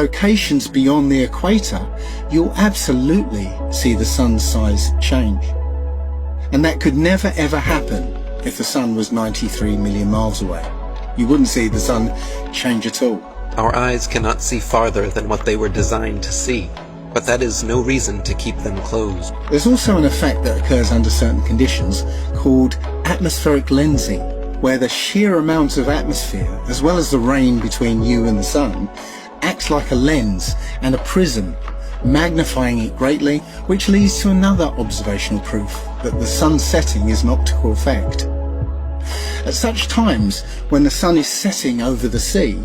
locations beyond the equator, you'll absolutely see the sun's size change. And that could never ever happen if the sun was 93 million miles away. You wouldn't see the sun change at all. Our eyes cannot see farther than what they were designed to see, but that is no reason to keep them closed. There's also an effect that occurs under certain conditions called atmospheric lensing, where the sheer amount of atmosphere, as well as the rain between you and the sun, acts like a lens and a prism, magnifying it greatly, which leads to another observational proof that the sun setting is an optical effect. At such times, when the sun is setting over the sea,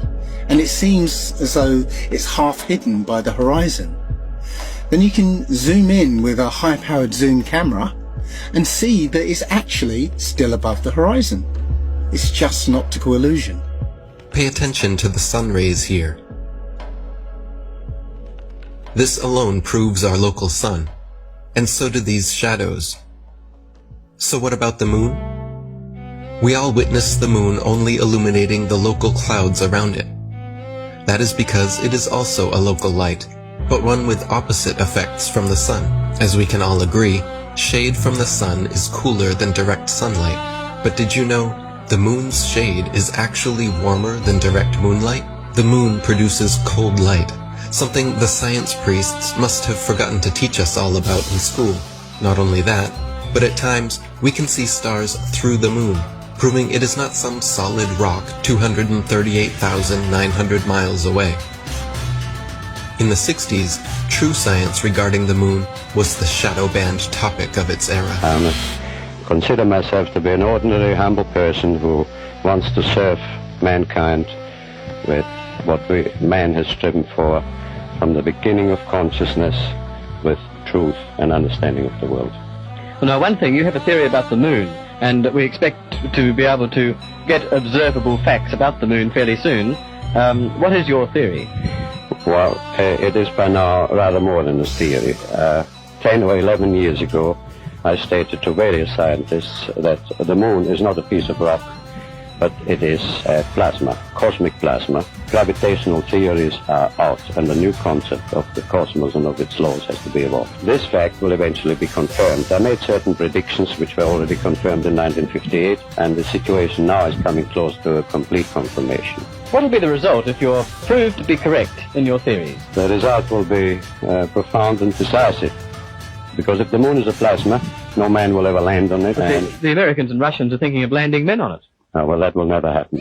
and it seems as though it's half hidden by the horizon, then you can zoom in with a high-powered zoom camera and see that it's actually still above the horizon. It's just an optical illusion. Pay attention to the sun rays here. This alone proves our local sun, and so do these shadows. So what about the moon? We all witness the moon only illuminating the local clouds around it. That is because it is also a local light, but one with opposite effects from the sun. As we can all agree, shade from the sun is cooler than direct sunlight. But did you know, the moon's shade is actually warmer than direct moonlight? The moon produces cold light, something the science priests must have forgotten to teach us all about in school. Not only that, but at times we can see stars through the moon, proving it is not some solid rock 238,900 miles away. In the 60s, true science regarding the moon was the shadow band topic of its era. I consider myself to be an ordinary, humble person who wants to serve mankind with what man has striven for from the beginning of consciousness, with truth and understanding of the world. Well, now, one thing, you have a theory about the moon, and we expect to be able to get observable facts about the moon fairly soon. What is your theory? Well, it is by now rather more than a theory. 10 or 11 years ago, I stated to various scientists that the moon is not a piece of rock, but it is plasma, cosmic plasma. Gravitational theories are out, and a new concept of the cosmos and of its laws has to be evolved. This fact will eventually be confirmed. I made certain predictions which were already confirmed in 1958, and the situation now is coming close to a complete confirmation. What will be the result if you're proved to be correct in your theories? The result will be profound and decisive, because if the moon is a plasma, no man will ever land on it. And the Americans and Russians are thinking of landing men on it. Well, that will never happen.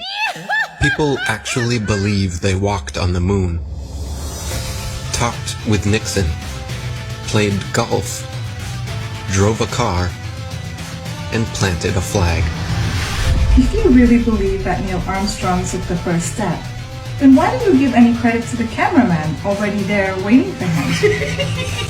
People actually believe they walked on the moon, talked with Nixon, played golf, drove a car, and planted a flag. If you really believe that Neil Armstrong took the first step, then why do you give any credit to the cameraman already there waiting for him?